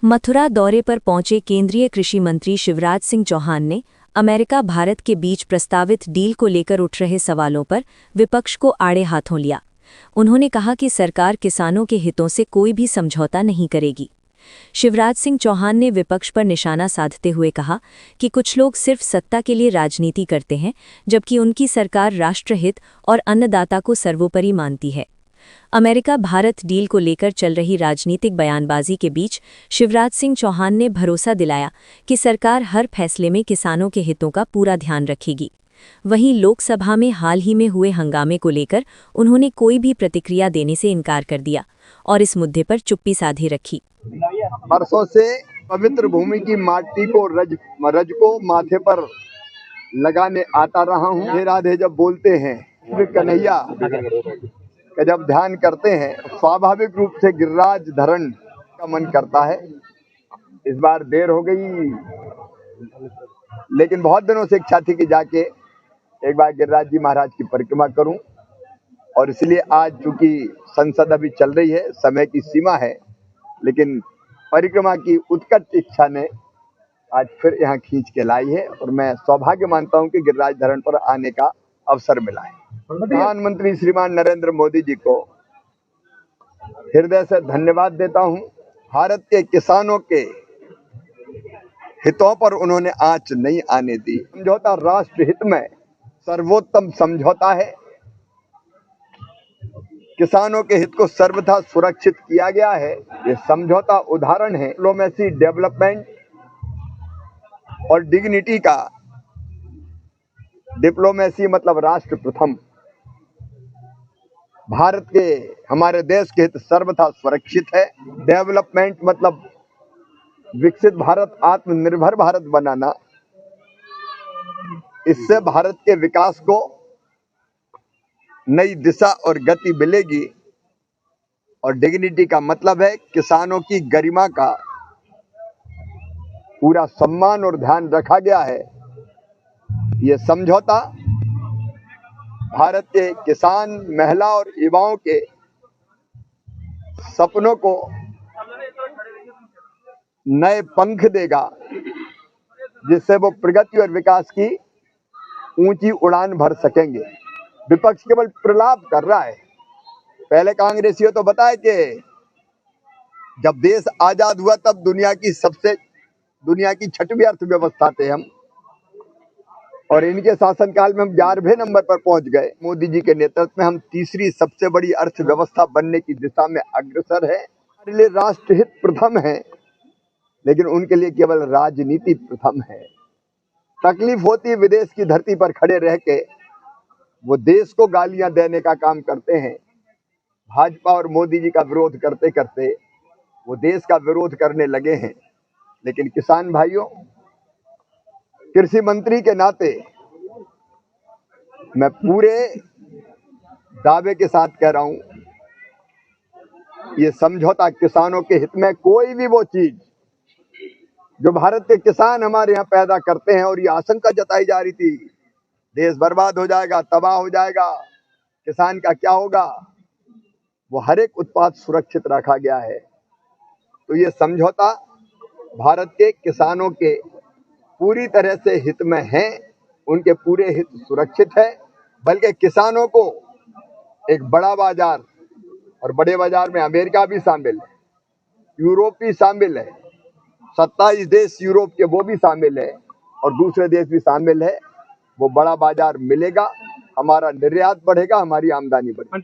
मथुरा दौरे पर पहुंचे केंद्रीय कृषि मंत्री शिवराज सिंह चौहान ने अमेरिका भारत के बीच प्रस्तावित डील को लेकर उठ रहे सवालों पर विपक्ष को आड़े हाथों लिया। उन्होंने कहा कि सरकार किसानों के हितों से कोई भी समझौता नहीं करेगी। शिवराज सिंह चौहान ने विपक्ष पर निशाना साधते हुए कहा कि कुछ लोग सिर्फ सत्ता के लिए राजनीति करते हैं, जबकि उनकी सरकार राष्ट्रहित और अन्नदाता को सर्वोपरि मानती है। अमेरिका भारत डील को लेकर चल रही राजनीतिक बयानबाजी के बीच शिवराज सिंह चौहान ने भरोसा दिलाया कि सरकार हर फैसले में किसानों के हितों का पूरा ध्यान रखेगी। वहीं लोकसभा में हाल ही में हुए हंगामे को लेकर उन्होंने कोई भी प्रतिक्रिया देने से इनकार कर दिया और इस मुद्दे पर चुप्पी साधे रखी। बरसों से पवित्र भूमि की माटी को रज को माथे पर लगाने आता रहा हूँ। हे राधे जब बोलते हैं कन्हैया का जब ध्यान करते हैं तो स्वाभाविक रूप से गिरिराज धरण का मन करता है। इस बार देर हो गई, लेकिन बहुत दिनों से इच्छा थी कि जाके एक बार गिरिराज जी महाराज की परिक्रमा करूं, और इसलिए आज चूंकि संसद अभी चल रही है, समय की सीमा है, लेकिन परिक्रमा की उत्कट इच्छा ने आज फिर यहाँ खींच के लाई है और मैं सौभाग्य मानता हूँ कि गिरिराज धरण पर आने का अवसर मिला है। प्रधानमंत्री श्रीमान नरेंद्र मोदी जी को हृदय से धन्यवाद देता हूँ। भारत के किसानों के हितों पर उन्होंने आंच नहीं आने दी। समझौता राष्ट्र हित में सर्वोत्तम समझौता है। किसानों के हित को सर्वथा सुरक्षित किया गया है। ये समझौता उदाहरण है डिप्लोमेसी, डेवलपमेंट और डिग्निटी का। डिप्लोमेसी मतलब राष्ट्र प्रथम। भारत के, हमारे देश के हित सर्वथा सुरक्षित है। डेवलपमेंट मतलब विकसित भारत, आत्मनिर्भर भारत बनाना। इससे भारत के विकास को नई दिशा और गति मिलेगी। और डिग्निटी का मतलब है किसानों की गरिमा का पूरा सम्मान और ध्यान रखा गया है। ये समझौता भारत के किसान, महिला और युवाओं के सपनों को नए पंख देगा, जिससे वो प्रगति और विकास की ऊंची उड़ान भर सकेंगे। विपक्ष केवल प्रलाप कर रहा है। पहले कांग्रेसियों तो बताए कि जब देश आजाद हुआ तब दुनिया की 6वीं अर्थव्यवस्था थे हम, और इनके शासनकाल में हम 11वें नंबर पर पहुंच गए। मोदी जी के नेतृत्व में हम तीसरी सबसे बड़ी अर्थव्यवस्था बनने की दिशा में अग्रसर है। हमारे लिए राष्ट्रहित प्रथम है, लेकिन उनके लिए केवल राजनीति प्रथम है। तकलीफ होती है विदेश की धरती पर खड़े रह के वो देश को गालियां देने का काम करते हैं। भाजपा और मोदी जी का विरोध करते करते वो देश का विरोध करने लगे हैं। लेकिन किसान भाइयों, कृषि मंत्री के नाते मैं पूरे दावे के साथ कह रहा हूं, ये समझौता किसानों के हित में कोई भी वो चीज जो भारत के किसान हमारे यहाँ पैदा करते हैं, और ये आशंका जताई जा रही थी देश बर्बाद हो जाएगा, तबाह हो जाएगा, किसान का क्या होगा, वो हर एक उत्पाद सुरक्षित रखा गया है। तो ये समझौता भारत के किसानों के पूरी तरह से हित में है। उनके पूरे हित सुरक्षित है, बल्कि किसानों को एक बड़ा बाजार, और बड़े बाजार में अमेरिका भी शामिल है, यूरोप भी शामिल है, 27 देश यूरोप के वो भी शामिल है, और दूसरे देश भी शामिल है। वो बड़ा बाजार मिलेगा, हमारा निर्यात बढ़ेगा, हमारी आमदनी बढ़ेगी।